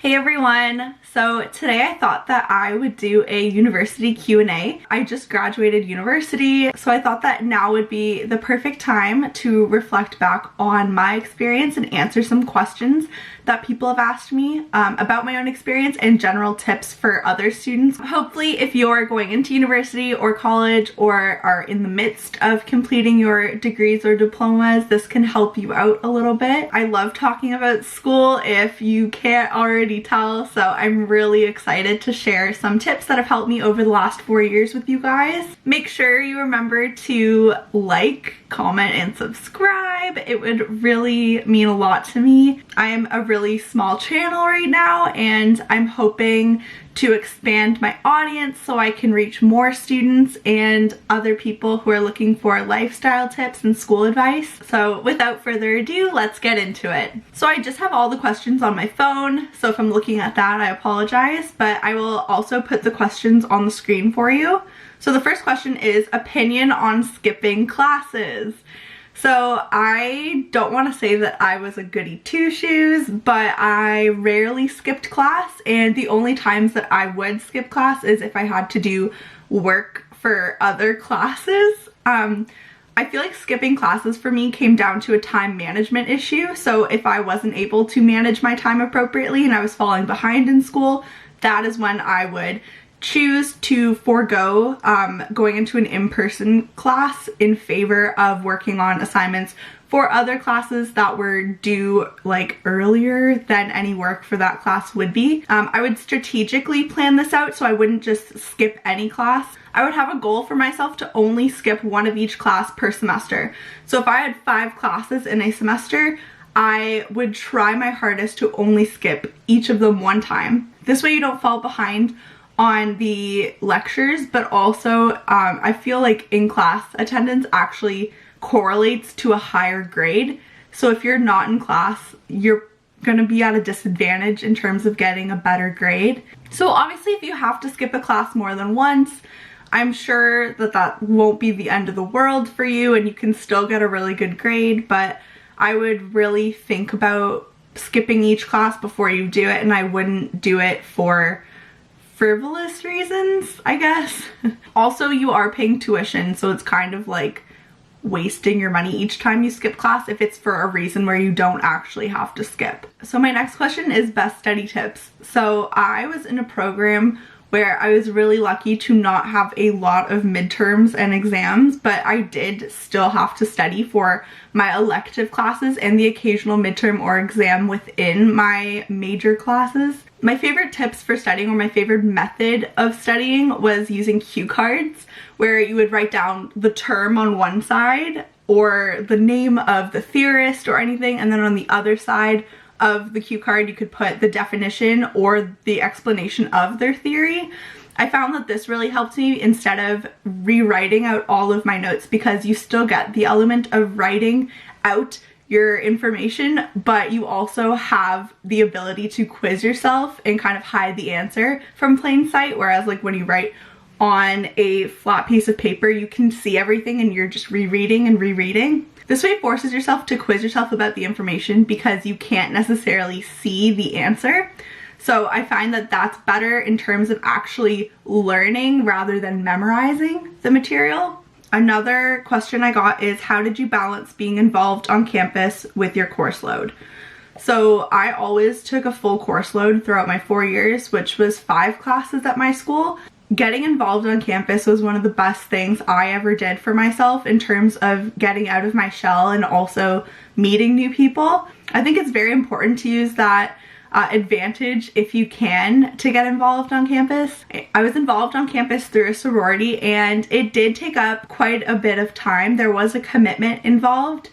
Hey everyone! So today I thought that I would do a university Q&A. I just graduated university, so I thought that now would be the perfect time to reflect back on my experience and answer some questions that people have asked me about my own experience and general tips for other students. Hopefully if you're going into university or college or are in the midst of completing your degrees or diplomas, this can help you out a little bit. I love talking about school if you can't already tell, so I'm really excited to share some tips that have helped me over the last 4 years with you guys. Make sure you remember to like, comment, and subscribe. It would really mean a lot to me. I'm a really small channel right now and I'm hoping to expand my audience so I can reach more students and other people who are looking for lifestyle tips and school advice. So without further ado, let's get into it. So I just have all the questions on my phone, so if I'm looking at that, I apologize, but I will also put the questions on the screen for you. So the first question is opinion on skipping classes. So I don't want to say that I was a goody two-shoes, but I rarely skipped class, and the only times that I would skip class is if I had to do work for other classes. I feel like skipping classes for me came down to a time management issue. So if I wasn't able to manage my time appropriately and I was falling behind in school, that is when I would choose to forego going into an in-person class in favor of working on assignments for other classes that were due like earlier than any work for that class would be. I would strategically plan this out so I wouldn't just skip any class. I would have a goal for myself to only skip one of each class per semester. So if I had 5 classes in a semester, I would try my hardest to only skip each of them one time. This way you don't fall behind on the lectures, but also I feel like in-class attendance actually correlates to a higher grade. So if you're not in class, you're gonna be at a disadvantage in terms of getting a better grade. So obviously if you have to skip a class more than once, I'm sure that that won't be the end of the world for you and you can still get a really good grade, but I would really think about skipping each class before you do it, and I wouldn't do it for frivolous reasons, I guess. Also, you are paying tuition, so it's kind of like wasting your money each time you skip class if it's for a reason where you don't actually have to skip. So my next question is best study tips. So I was in a program where I was really lucky to not have a lot of midterms and exams, but I did still have to study for my elective classes and the occasional midterm or exam within my major classes. My favorite tips for studying, or my favorite method of studying, was using cue cards, where you would write down the term on one side or the name of the theorist or anything, and then on the other side of the cue card you could put the definition or the explanation of their theory. I found that this really helped me instead of rewriting out all of my notes, because you still get the element of writing out your information, but you also have the ability to quiz yourself and kind of hide the answer from plain sight, whereas like when you write on a flat piece of paper, you can see everything and you're just rereading and rereading. This way it forces yourself to quiz yourself about the information because you can't necessarily see the answer. So I find that that's better in terms of actually learning rather than memorizing the material. Another question I got is, how did you balance being involved on campus with your course load? So I always took a full course load throughout my 4 years, which was 5 classes at my school. Getting involved on campus was one of the best things I ever did for myself in terms of getting out of my shell and also meeting new people. I think it's very important to use that advantage if you can to get involved on campus. I was involved on campus through a sorority and it did take up quite a bit of time. There was a commitment involved.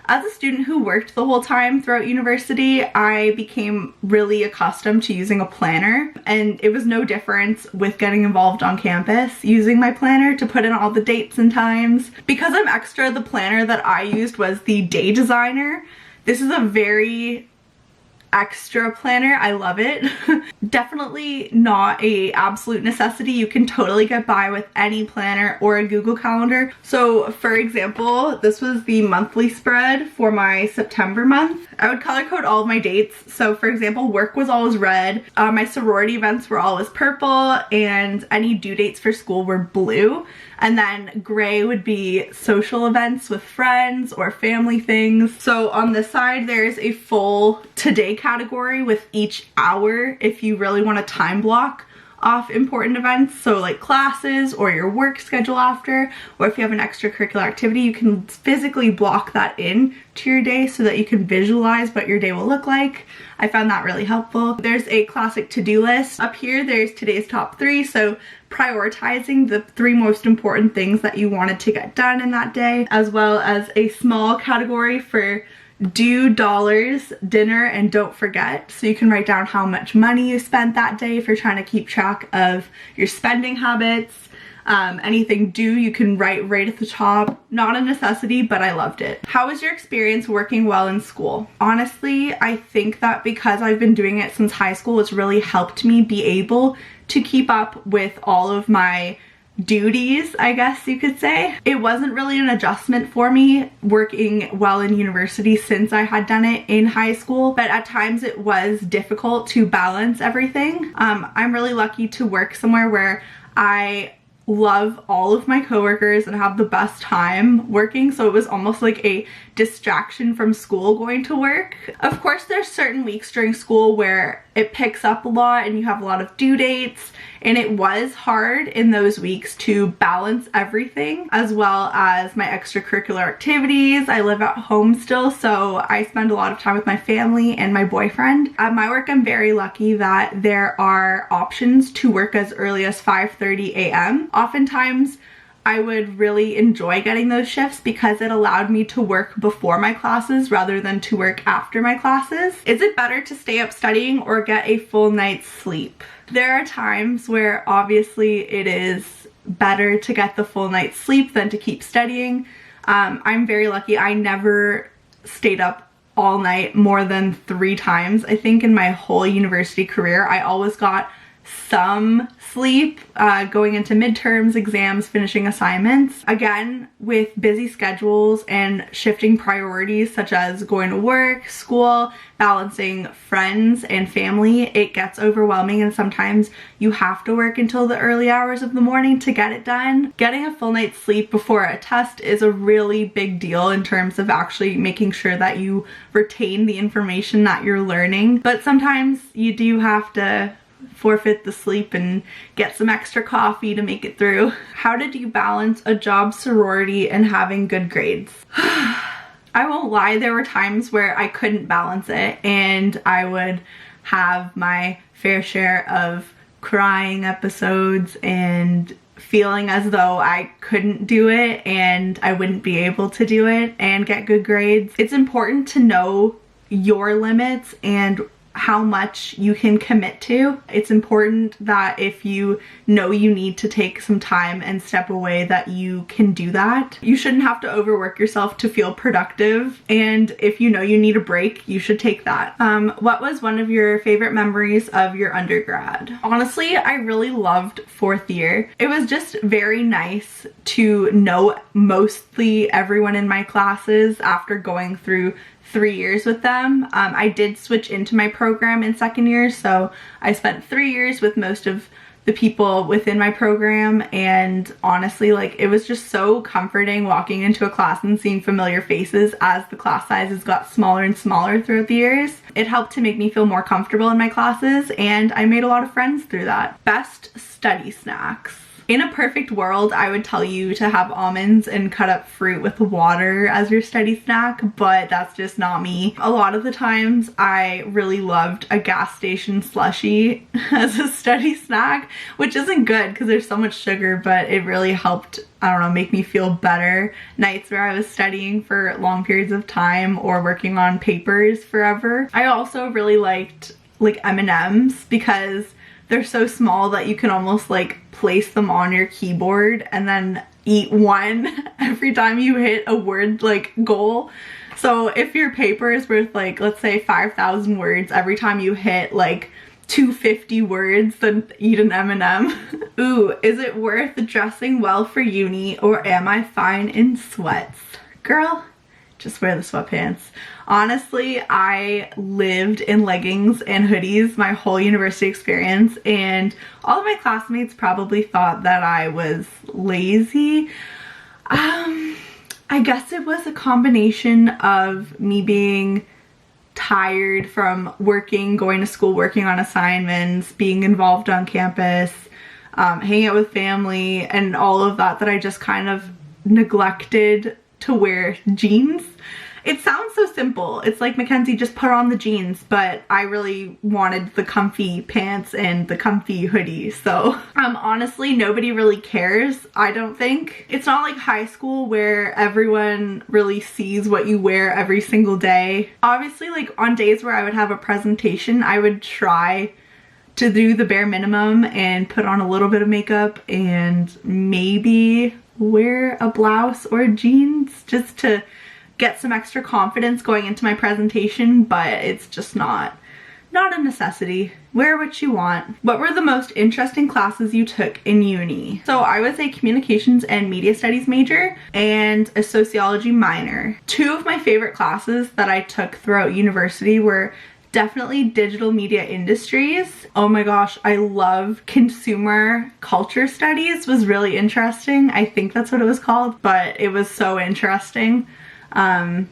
As a student who worked the whole time throughout university, I became really accustomed to using a planner, and it was no difference with getting involved on campus, using my planner to put in all the dates and times. Because I'm extra, the planner that I used was the Day Designer. This is a very extra planner. I love it. Definitely not a absolute necessity. You can totally get by with any planner or a Google Calendar. So for example, this was the monthly spread for my September month. I would color code all of my dates. So for example, work was always red, my sorority events were always purple, and any due dates for school were blue. And then gray would be social events with friends or family things. So on this side, there's a full today category with each hour if you really want to time block off important events. So like classes or your work schedule after, or if you have an extracurricular activity, you can physically block that in to your day so that you can visualize what your day will look like. I found that really helpful. There's a classic to-do list. Up here, there's today's top 3. So prioritizing the 3 most important things that you wanted to get done in that day, as well as a small category for do dollars, dinner, and don't forget. So you can write down how much money you spent that day if you're trying to keep track of your spending habits. Anything due, you can write right at the top. Not a necessity, but I loved it. How was your experience working well in school? Honestly, I think that because I've been doing it since high school, it's really helped me be able to keep up with all of my duties, I guess you could say. It wasn't really an adjustment for me working well in university since I had done it in high school, but at times it was difficult to balance everything. I'm really lucky to work somewhere where I love all of my coworkers and have the best time working, so it was almost like a distraction from school going to work. Of course, there's certain weeks during school where it picks up a lot and you have a lot of due dates, and it was hard in those weeks to balance everything, as well as my extracurricular activities. I live at home still, so I spend a lot of time with my family and my boyfriend. At my work, I'm very lucky that there are options to work as early as 5:30 a.m. Oftentimes, I would really enjoy getting those shifts because it allowed me to work before my classes rather than to work after my classes. Is it better to stay up studying or get a full night's sleep? There are times where obviously it is better to get the full night's sleep than to keep studying. I'm very lucky. I never stayed up all night more than 3 times, I think, in my whole university career. I always got some sleep going into midterms, exams, finishing assignments. Again, with busy schedules and shifting priorities such as going to work, school, balancing friends and family, it gets overwhelming, and sometimes you have to work until the early hours of the morning to get it done. Getting a full night's sleep before a test is a really big deal in terms of actually making sure that you retain the information that you're learning, but sometimes you do have to forfeit the sleep and get some extra coffee to make it through. How did you balance a job, sorority, and having good grades? I won't lie, there were times where I couldn't balance it, and I would have my fair share of crying episodes and feeling as though I couldn't do it and I wouldn't be able to do it and get good grades. It's important to know your limits and how much you can commit to. It's important that if you know you need to take some time and step away, that you can do that. You shouldn't have to overwork yourself to feel productive, and if you know you need a break, you should take that. What was one of your favorite memories of your undergrad? Honestly, I really loved 4th year. It was just very nice to know mostly everyone in my classes after going through 3 years with them. I did switch into my program in 2nd year, so I spent 3 years with most of the people within my program, and honestly, like, it was just so comforting walking into a class and seeing familiar faces as the class sizes got smaller and smaller throughout the years. It helped to make me feel more comfortable in my classes, and I made a lot of friends through that. Best study snacks. In a perfect world, I would tell you to have almonds and cut up fruit with water as your study snack, but that's just not me. A lot of the times I really loved a gas station slushie as a study snack, which isn't good because there's so much sugar, but it really helped, I don't know, make me feel better nights where I was studying for long periods of time or working on papers forever. I also really liked like M&Ms because they're so small that you can almost like place them on your keyboard and then eat one every time you hit a word like goal. So if your paper is worth like, let's say 5,000 words, every time you hit like 250 words, then eat an M&M. Ooh, is it worth dressing well for uni or am I fine in sweats? Girl, just wear the sweatpants. Honestly, I lived in leggings and hoodies my whole university experience, and all of my classmates probably thought that I was lazy. I guess it was a combination of me being tired from working, going to school, working on assignments, being involved on campus, hanging out with family, and all of that I just kind of neglected to wear jeans. It sounds so simple. It's like, Mackenzie, just put on the jeans, but I really wanted the comfy pants and the comfy hoodie. So honestly, nobody really cares, I don't think. It's not like high school where everyone really sees what you wear every single day. Obviously, like on days where I would have a presentation, I would try to do the bare minimum and put on a little bit of makeup and maybe wear a blouse or jeans just to get some extra confidence going into my presentation, but it's just not a necessity. Wear what you want. What were the most interesting classes you took in uni? So I was a communications and media studies major and a sociology minor. Two of my favorite classes that I took throughout university were definitely digital media industries. Oh my gosh, I love consumer culture studies. Was really interesting. I think that's what it was called, but it was so interesting.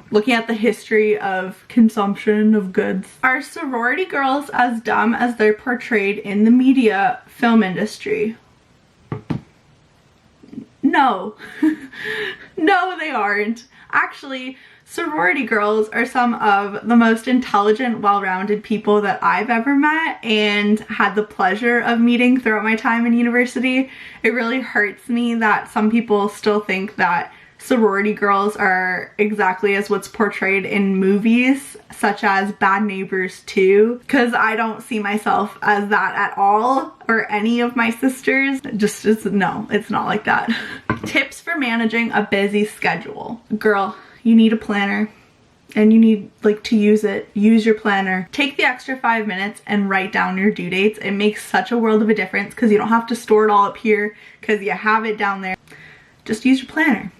Looking at the history of consumption of goods. Are sorority girls as dumb as they're portrayed in the media film industry? No. No, they aren't. Actually, sorority girls are some of the most intelligent, well-rounded people that I've ever met and had the pleasure of meeting throughout my time in university. It really hurts me that some people still think that sorority girls are exactly as what's portrayed in movies such as Bad Neighbors 2, because I don't see myself as that at all, or any of my sisters. Just no, it's not like that. Tips for managing a busy schedule. Girl, you need a planner and you need like to use it. Use your planner. Take the extra 5 minutes and write down your due dates. It makes such a world of a difference because you don't have to store it all up here because you have it down there. Just use your planner.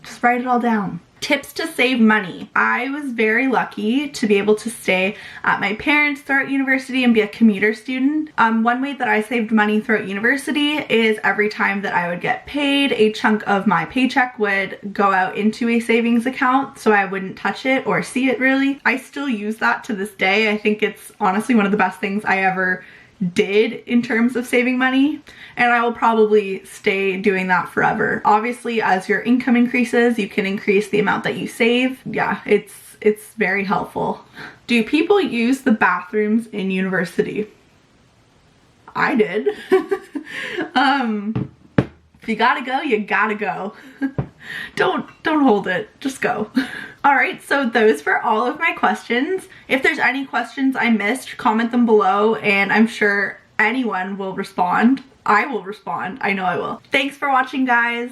Just write it all down. Tips to save money. I was very lucky to be able to stay at my parents' throughout university and be a commuter student. One way that I saved money throughout university is every time that I would get paid, a chunk of my paycheck would go out into a savings account so I wouldn't touch it or see it really. I still use that to this day. I think it's honestly one of the best things I ever did in terms of saving money, and I will probably stay doing that forever. Obviously, as your income increases, you can increase the amount that you save. Yeah, it's very helpful. Do people use the bathrooms in university? I did. If you gotta go, you gotta go. Don't hold it, just go. All right, so those were all of my questions. If there's any questions I missed, comment them below and I'm sure anyone will respond. I will respond, I know I will. Thanks for watching, guys.